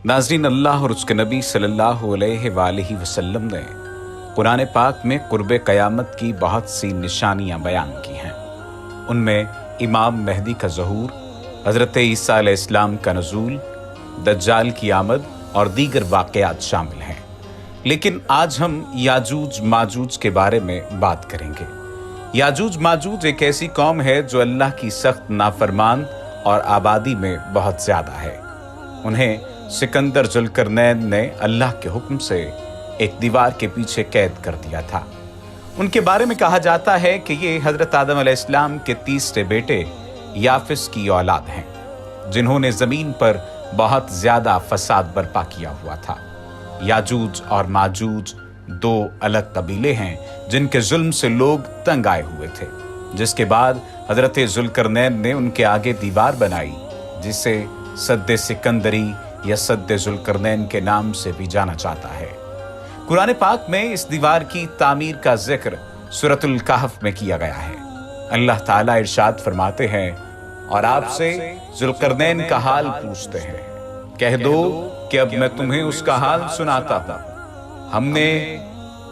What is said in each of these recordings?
नाज़रीन, अल्लाह और उसके नबी सल्लल्लाहु अलैहि वसल्लम ने कुरान पाक में कुर्ब क़यामत की बहुत सी निशानियां बयान की हैं। उनमें इमाम महदी का ज़हूर, हज़रत ईसा अलैहिस्सलाम का नज़ूल, दज्जाल की आमद और दीगर वाक़यात शामिल हैं। लेकिन आज हम याजूज माजूज के बारे में बात करेंगे। याजूज माजूज एक ऐसी कौम है जो अल्लाह की सख्त नाफरमान और आबादी में बहुत ज़्यादा है। उन्हें सिकंदर जुल्करनैन ने अल्लाह के हुक्म से एक दीवार के पीछे कैद कर दिया था। उनके बारे में कहा जाता है कि ये हज़रत आदम अलैहिस्सलाम के तीसरे बेटे याफिस की औलाद हैं, जिन्होंने ज़मीन पर बहुत ज़्यादा फसाद बर्पा किया हुआ था। याजूज और माजूज दो अलग कबीले हैं जिनके जुल्म से लोग तंग आए हुए थे, जिसके बाद हज़रत जुल्करनैन ने उनके आगे दीवार बनाई, जिसे सद्दे सिकंदरी या सद्दे जुल्करनैन के नाम से भी जाना जाता है। कुरान पाक में इस दीवार की तामीर का जिक्र सूरतुल कहफ में किया गया है। अल्लाह ताला इरशाद फरमाते हैं, और आपसे जुल्करनैन का हाल पूछते हैं, कह दो कि अब मैं तुम्हें उसका हाल सुनाता हूं। हमने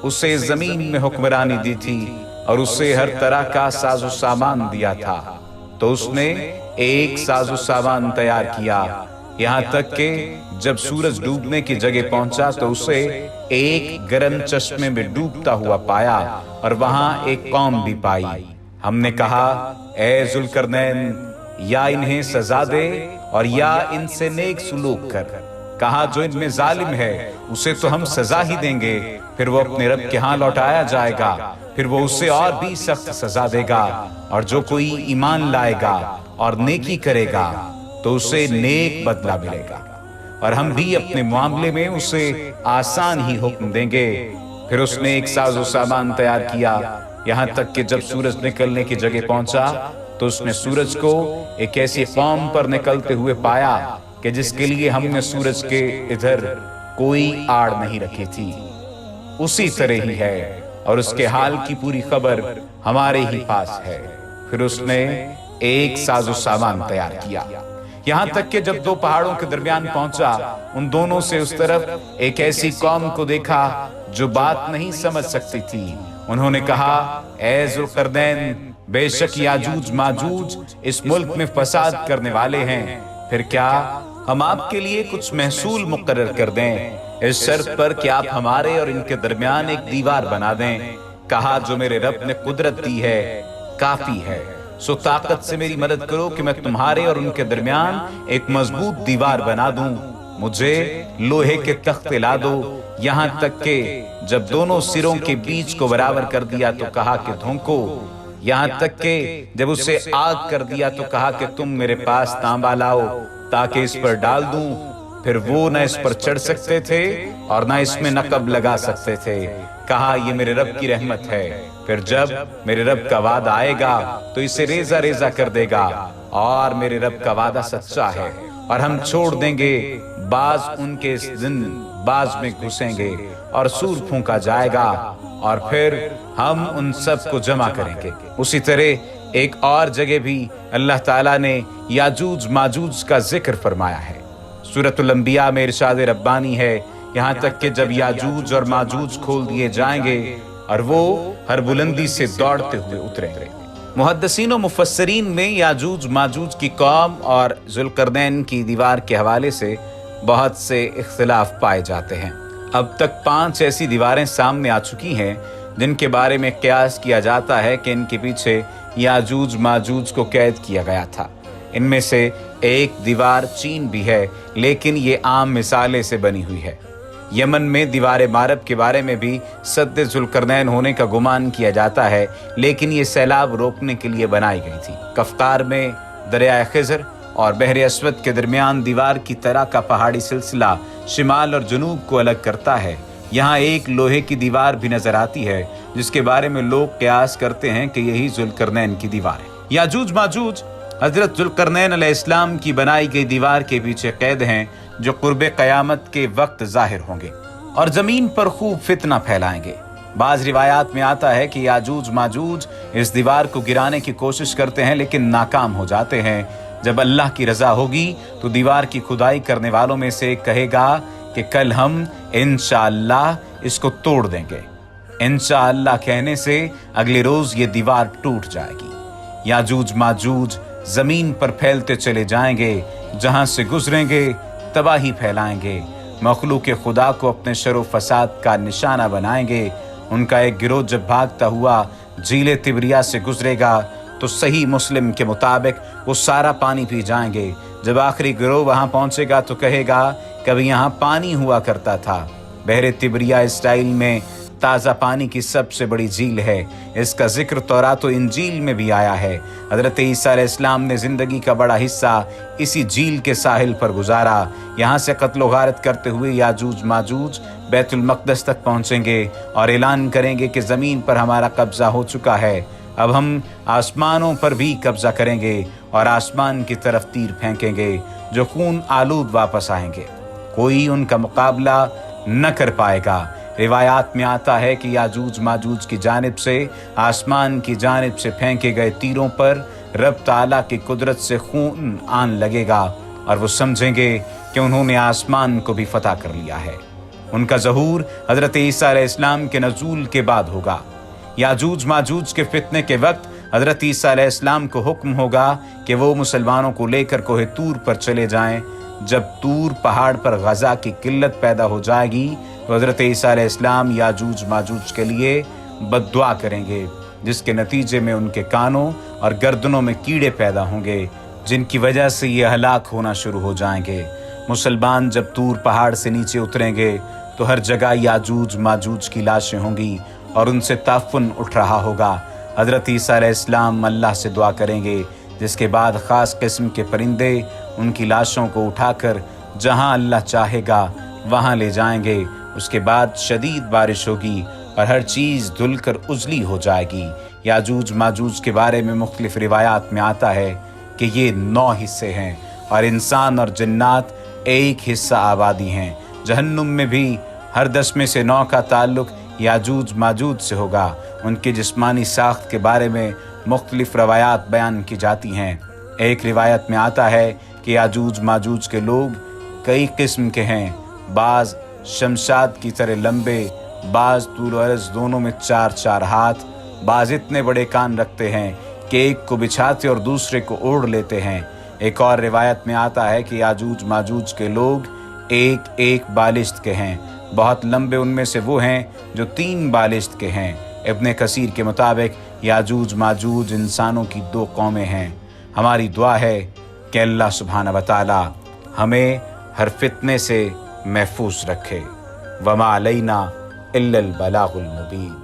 उसे जमीन में हुक्मरानी दी थी और उसे हर तरह का साजो सामान दिया था, तो उसने एक साजो सामान तैयार किया, यहाँ तक कि जब सूरज डूबने की जगह पहुंचा तो उसे एक गर्म चश्मे में डूबता हुआ पाया और वहां एक कौम भी पाई। हमने कहा, ए जुल्करनैन, या इन्हें सजा दे और या इनसे नेक सुलूक कर। कहा, जो इनमें जालिम है उसे तो हम सजा ही देंगे, फिर वो अपने रब के यहाँ लौटाया जाएगा, फिर वो उसे और भी सख्त सजा देगा, और जो कोई ईमान लाएगा और नेकी करेगा तो उसे नेक बदला मिलेगा, और हम भी अपने मामले में उसे आसान ही हुक्म देंगे। फिर उसने एक साजो सामान तैयार किया, यहाँ तक कि जब सूरज निकलने की जगह पहुंचा तो उसने सूरज को एक ऐसी कौम पर निकलते हुए पाया कि जिसके लिए हमने सूरज के इधर कोई आड़ नहीं रखी थी। उसी तरह ही है और उसके हाल की पूरी खबर हमारे ही पास है। फिर उसने एक साजो सामान तैयार किया, यहाँ तक कि जब दो पहाड़ों के दरमियान पहुंचा, उन दोनों से उस तरफ एक ऐसी कौम को देखा जो बात नहीं समझ सकती थी। उन्होंने कहा, ए जुल्करनैन, बेशक याजूज माजूज इस मुल्क में फसाद करने वाले हैं, फिर क्या हम आपके लिए कुछ महसूल मुकर्रर कर दें, इस शर्त पर कि आप हमारे और इनके दरमियान एक दीवार बना दें। कहा, जो मेरे रब ने कुदरत दी है काफी है, सो ताकत से मेरी मदद करो कि मैं तुम्हारे और उनके दरमियान एक मजबूत दीवार बना दूं। मुझे लोहे के तख्ते ला दो, यहाँ तक कि जब दोनों सिरों के बीच को बराबर कर दिया तो कहा कि धोंको, यहाँ तक कि जब उसे आग कर दिया तो कहा कि तुम मेरे पास तांबा लाओ ताकि इस पर डाल दूं। फिर वो न इस पर चढ़ सकते थे और न इसमें नकब लगा सकते थे। कहा, ये मेरे रब की रहमत है, फिर जब मेरे रब का वादा आएगा तो इसे रेजा रेजा कर देगा, और मेरे रब का वादा सच्चा है, और हम छोड़ देंगे बाज उनके इस दिन बाज में घुसेंगे और सूर फूंका जाएगा, और फिर हम उन सब को जमा करेंगे। उसी तरह एक और जगह भी अल्लाह ताला ने याजूज माजूज का जिक्र फरमाया है। सूरतुल अंबिया में इरशाद रब्बानी है, यहाँ तक कि जब याजूज और माजूज खोल दिए जाएंगे और वो हर बुलंदी से दौड़ते हुए उतरेंगे। मुहद्दिसीन और मुफस्सरीन में याजूज माजूज की कौम और जुल्करनैन की दीवार के हवाले से बहुत से इख्तिलाफ पाए जाते हैं। अब तक 5 ऐसी दीवारें सामने आ चुकी हैं जिनके बारे में क़यास किया जाता है कि इनके पीछे याजूज माजूज को कैद किया गया था। इनमें से एक दीवार चीन भी है, लेकिन ये आम मिसाले से बनी हुई है। यमन में दीवार मारब के बारे में भी सद्दे जुल्करनैन होने का गुमान किया जाता है, लेकिन ये सैलाब रोकने के लिए बनाई गई थी। कफ्तार में दरिया खिज़र और बहर अस्वद के दरमियान दीवार की तरह का पहाड़ी सिलसिला शिमाल और जनूब को अलग करता है। यहाँ एक लोहे की दीवार भी नजर आती है, जिसके बारे में लोग क़यास करते हैं कि यही जुल्करनैन की दीवार है। याजूज माजूज हजरत जुल्करनैन अलैहिस्सलाम की बनाई गई दीवार के पीछे कैद हैं, जो कुर्ब क़यामत के वक्त जाहिर होंगे और जमीन पर खूब फितना फैलाएंगे। बाज रिवायात में आता है कि याजूज माजूज इस दीवार को गिराने की कोशिश करते हैं, लेकिन नाकाम हो जाते हैं। جب اللہ کی رضا ہوگی تو دیوار کی کھدائی کرنے والوں میں سے ایک کہے گا کہ کل ہم انشاءاللہ اس کو توڑ دیں گے۔ انشاءاللہ کہنے سے اگلے روز یہ دیوار ٹوٹ جائے گی۔ یاجوج ماجوج زمین پر پھیلتے چلے جائیں گے، جہاں سے گزریں گے تباہی پھیلائیں گے، مخلوق خدا کو اپنے شر و فساد کا نشانہ بنائیں گے۔ ان کا ایک گروہ جب بھاگتا ہوا جھیل تبریہ سے گزرے گا تو صحیح مسلم کے مطابق وہ سارا پانی پی جائیں گے۔ جب آخری گروہ وہاں پہنچے گا تو کہے گا کبھی یہاں پانی ہوا کرتا تھا۔ بحر تبریہ اسرائیل میں تازہ پانی کی سب سے بڑی جھیل ہے۔ اس کا ذکر تورات و انجیل میں بھی آیا ہے۔ حضرت عیسیٰ علیہ السلام نے زندگی کا بڑا حصہ اسی جھیل کے ساحل پر گزارا۔ یہاں سے قتل و غارت کرتے ہوئے یاجوج ماجوج بیت المقدس تک پہنچیں گے اور اعلان کریں گے کہ زمین پر ہمارا قبضہ ہو چکا ہے، اب ہم آسمانوں پر بھی قبضہ کریں گے اور آسمان کی طرف تیر پھینکیں گے جو خون آلود واپس آئیں گے۔ کوئی ان کا مقابلہ نہ کر پائے گا۔ روایات میں آتا ہے کہ یاجوج ماجوج کی جانب سے آسمان کی جانب سے پھینکے گئے تیروں پر رب تعالیٰ کی قدرت سے خون آن لگے گا اور وہ سمجھیں گے کہ انہوں نے آسمان کو بھی فتح کر لیا ہے۔ ان کا ظہور حضرت عیسیٰ علیہ السلام کے نزول کے بعد ہوگا۔ یاجوج ماجوج کے فتنے کے وقت حضرت عیسیٰ علیہ السلام کو حکم ہوگا کہ وہ مسلمانوں کو لے کر کوہ طور پر چلے جائیں۔ جب طور پہاڑ پر غذا کی قلت پیدا ہو جائے گی تو حضرت عیسیٰ علیہ السلام یاجوج ماجوج کے لیے بد دعا کریں گے، جس کے نتیجے میں ان کے کانوں اور گردنوں میں کیڑے پیدا ہوں گے، جن کی وجہ سے یہ ہلاک ہونا شروع ہو جائیں گے۔ مسلمان جب طور پہاڑ سے نیچے اتریں گے تو ہر جگہ یاجوج ماجوج کی لاشیں ہوں گی اور ان سے تعفن اٹھ رہا ہوگا۔ حضرت عیسیٰ علیہ السلام اللہ سے دعا کریں گے، جس کے بعد خاص قسم کے پرندے ان کی لاشوں کو اٹھا کر جہاں اللہ چاہے گا وہاں لے جائیں گے۔ اس کے بعد شدید بارش ہوگی اور ہر چیز دھل کر اجلی ہو جائے گی۔ یاجوج ماجوج کے بارے میں مختلف روایات میں آتا ہے کہ یہ 9 حصے ہیں اور انسان اور جنات ایک حصہ آبادی ہیں۔ جہنم میں بھی ہر 10 میں سے 9 کا تعلق یاجوج ماجوج سے ہوگا۔ ان کی جسمانی ساخت کے بارے میں مختلف روایات بیان کی جاتی ہیں۔ ایک روایت میں آتا ہے کہ یاجوج ماجوج کے لوگ کئی قسم کے ہیں، بعض شمشاد کی طرح لمبے، بعض طول و عرض دونوں میں 4 ہاتھ، بعض اتنے بڑے کان رکھتے ہیں کہ ایک کو بچھاتے اور دوسرے کو اوڑھ لیتے ہیں۔ ایک اور روایت میں آتا ہے کہ یاجوج ماجوج کے لوگ ایک بالشت کے ہیں، بہت لمبے ان میں سے وہ ہیں جو 3 بالشت کے ہیں۔ ابن کثیر کے مطابق یاجوج ماجوج انسانوں کی 2 قومیں ہیں۔ ہماری دعا ہے کہ اللہ سبحانہ و تعالی ہمیں ہر فتنے سے محفوظ رکھے۔ وما علینا الا البلاغ المبین۔